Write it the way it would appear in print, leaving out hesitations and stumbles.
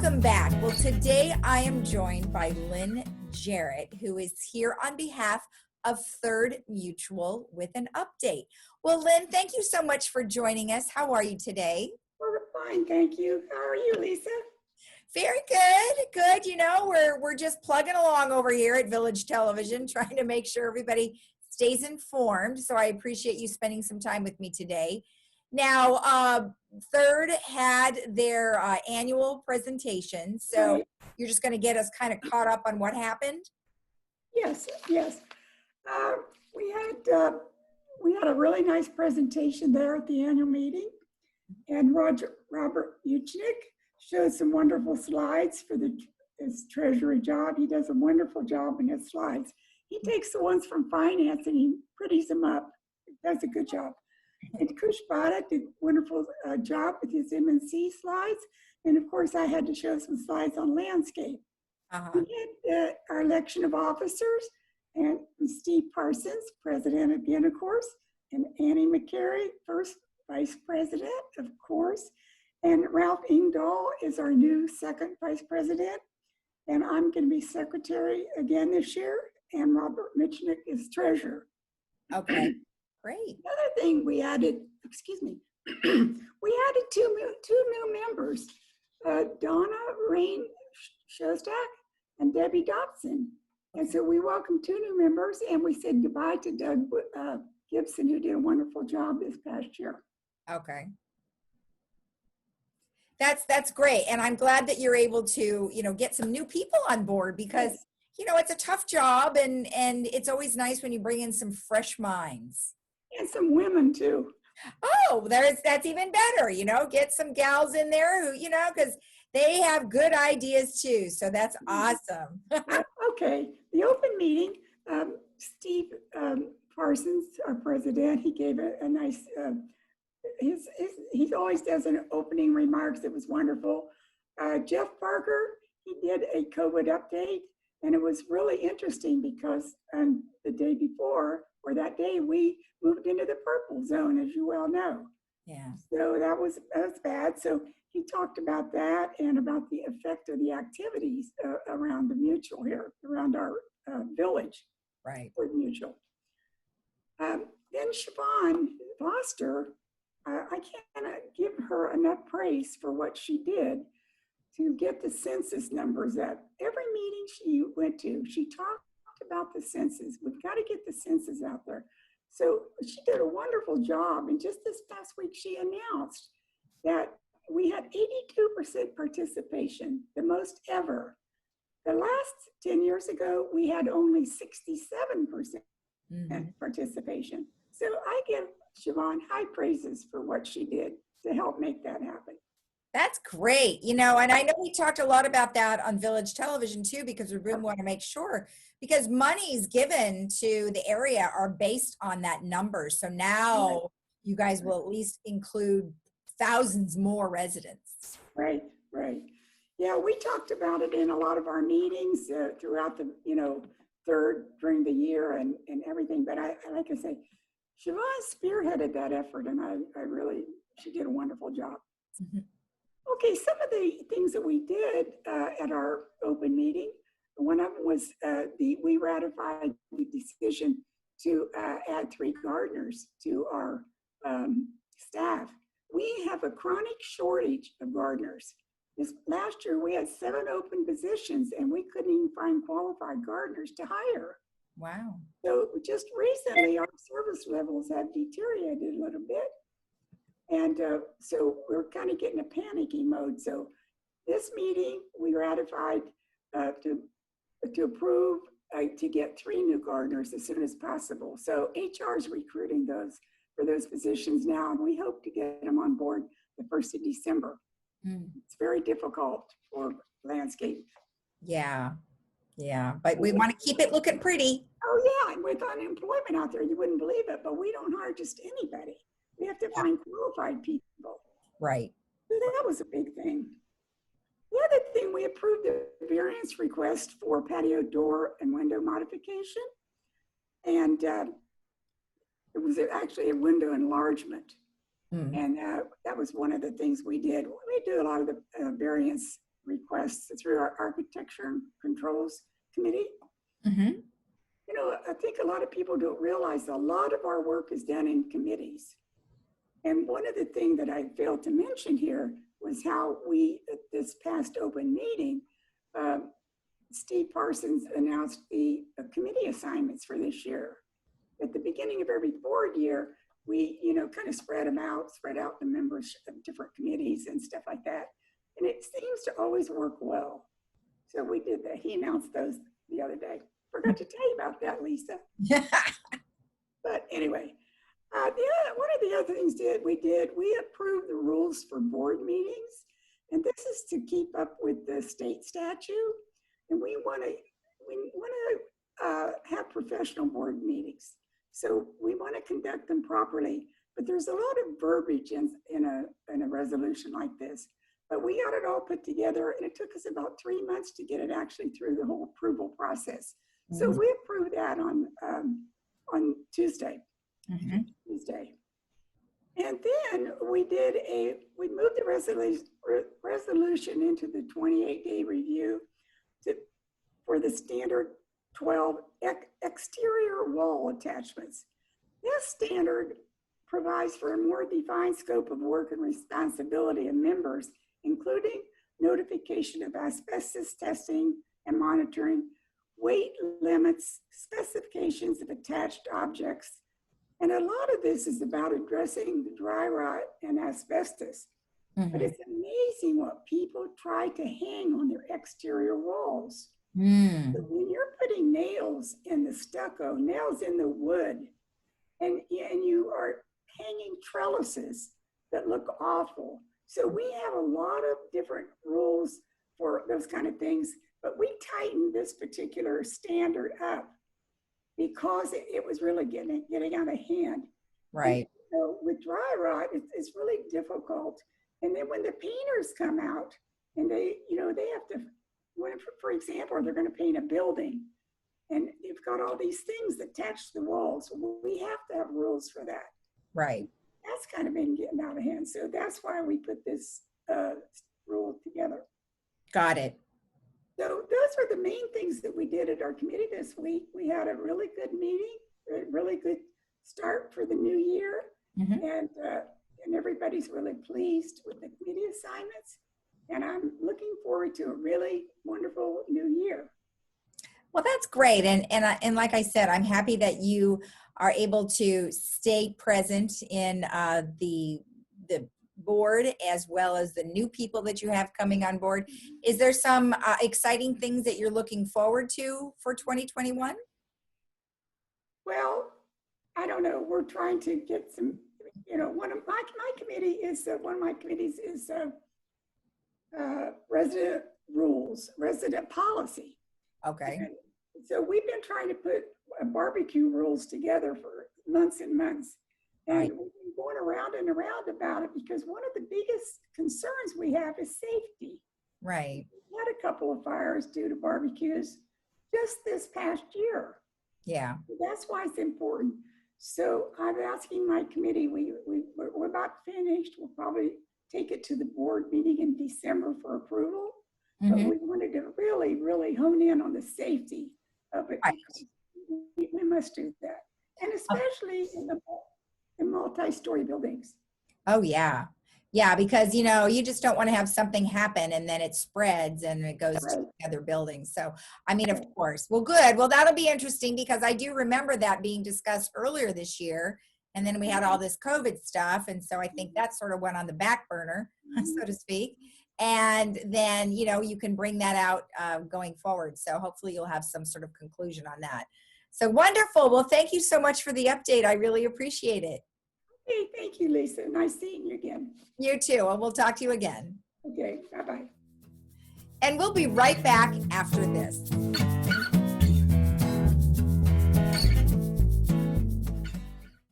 Welcome back. Well, today I am joined by Lynn Jarrett, who is here on behalf of Third Mutual with an update. Well, Lynn, thank you so much for joining us. How are you today? We're fine, thank you. How are you, Lisa? Very good, good. You know, we're just plugging along over here at Village Television, trying to make sure everybody stays informed. So I appreciate you spending some time with me today. Now, Third had their annual presentation, so Right. you're just going to get us kind of caught up on what happened? Yes, yes. We had a really nice presentation there at the annual meeting, and Robert Uchnick showed some wonderful slides for his treasury job. He does a wonderful job in his slides. He takes the ones from finance and he pretties them up. Does a good job. And Kush Bada did a wonderful job with his M&C slides. And of course, I had to show some slides on landscape. We had our election of officers, and Steve Parsons, president again, of course, and Annie McCary, first vice president, of course. And Ralph Ingdahl is our new second vice president. And I'm going to be secretary again this year. And Robert Mitchnick is treasurer. Okay, great. Another thing we added, excuse me, we added two new members, Donna Rain Shostak and Debbie Dobson. And so we welcomed two new members, and we said goodbye to Doug Gibson, who did a wonderful job this past year. Okay. That's great. And I'm glad that you're able to, get some new people on board because, it's a tough job and it's always nice when you bring in some fresh minds. And some women too. Oh, that's even better, get some gals in there who, because they have good ideas too. So that's awesome. Okay. The open meeting, Steve Parsons, our president, he gave a nice, he always does an opening remarks. It was wonderful. Jeff Parker, he did a COVID update, and it was really interesting because the day before, or that day, we moved into the purple zone, as you well know. Yeah. So that was bad. So he talked about that and about the effect of the activities around the mutual here, around our village. Right. For mutual. Then Siobhan Foster, I can't give her enough praise for what she did to get the census numbers up. Every meeting she went to, she talked about the census. We've got to get the census out there. So she did a wonderful job. And just this past week, she announced that we had 82% participation, the most ever. The last 10 years ago, we had only 67% participation. So I give Siobhan high praises for what she did to help make that happen. That's great. And I know we talked a lot about that on Village Television too, because we really want to make sure, because monies given to the area are based on that number. So now you guys will at least include thousands more residents. Right, right. Yeah, we talked about it in a lot of our meetings throughout the, third during the year and everything. But I like I say, Siobhan spearheaded that effort, and I really, she did a wonderful job. Mm-hmm. Okay, some of the things that we did at our open meeting, one of them was we ratified the decision to add 3 gardeners to our staff. We have a chronic shortage of gardeners. This last year, we had 7 open positions, and we couldn't even find qualified gardeners to hire. Wow. So just recently, our service levels have deteriorated a little bit. And so we're kind of getting a panicky mode. So this meeting, we ratified to approve to get 3 new gardeners as soon as possible. So HR is recruiting for those positions now, and we hope to get them on board the 1st of December. It's very difficult for landscape. Yeah, but we want to keep it looking pretty. Oh yeah, and with unemployment out there, you wouldn't believe it, but we don't hire just anybody. We have to find qualified people. Right. So that was a big thing. The other thing, we approved the variance request for patio door and window modification. And it was actually a window enlargement. And that was one of the things we did. We do a lot of the variance requests through our Architecture and Controls Committee. Mhm. You know, I think a lot of people don't realize a lot of our work is done in committees. And one of the things that I failed to mention here was how we, at this past open meeting, Steve Parsons announced the committee assignments for this year. At the beginning of every board year, we, you know, kind of spread out the members of different committees and stuff like that. And it seems to always work well. So we did that. He announced those the other day. Forgot to tell you about that, Lisa. But anyway, one of the other things we approved the rules for board meetings. And this is to keep up with the state statute. And we want to have professional board meetings. So we want to conduct them properly, but there's a lot of verbiage in a resolution like this. But we got it all put together, and it took us about 3 months to get it actually through the whole approval process. So we approved that on Tuesday. Tuesday. And then we moved the resolution into the 28-day review for the standard 12 exterior wall attachments. This standard provides for a more defined scope of work and responsibility of members, including notification of asbestos testing and monitoring, weight limits, specifications of attached objects. And a lot of this is about addressing the dry rot and asbestos. But it's amazing what people try to hang on their exterior walls. So when you're putting nails in the stucco, nails in the wood, and you are hanging trellises that look awful. So we have a lot of different rules for those kind of things, but we tightened this particular standard up because it was really getting out of hand. Right. And, so with dry rot, it's really difficult. And then when the painters come out and they have to, for example, they're going to paint a building and they've got all these things attached to the walls. We have to have rules for that. Right. That's kind of been getting out of hand. So that's why we put this rule together. Got it. So those are the main things that we did at our committee this week. We had a really good meeting, a really good start for the new year. And everybody's really pleased with the committee assignments. And I'm looking forward to a really wonderful new year. Well, that's great. And like I said, I'm happy that you are able to stay present in the board as well as the new people that you have coming on board. Is there some exciting things that you're looking forward to for 2021? Well, I don't know. We're trying to get some, one of my committees is resident rules, resident policy. Okay. And so we've been trying to put barbecue rules together for months and months. And Right. we've been going around and around about it because one of the biggest concerns we have is safety. Right. We had a couple of fires due to barbecues just this past year. Yeah. That's why it's important. So I'm asking my committee, we're about finished. We'll probably take it to the board meeting in December for approval. But we wanted to really, really hone in on the safety of it. Right. We must do that. And especially in the multi-story buildings. Oh, yeah. Yeah, because, you just don't want to have something happen and then it spreads and it goes to other buildings. So, I mean, of course. Well, good. Well, that'll be interesting because I do remember that being discussed earlier this year. And then we had all this COVID stuff. And so I think that sort of went on the back burner, so to speak. And then, you can bring that out going forward. So hopefully you'll have some sort of conclusion on that. So wonderful. Well, thank you so much for the update. I really appreciate it. Hey, thank you, Lisa. Nice seeing you again. You too. And we'll talk to you again. Okay, bye-bye. And we'll be right back after this.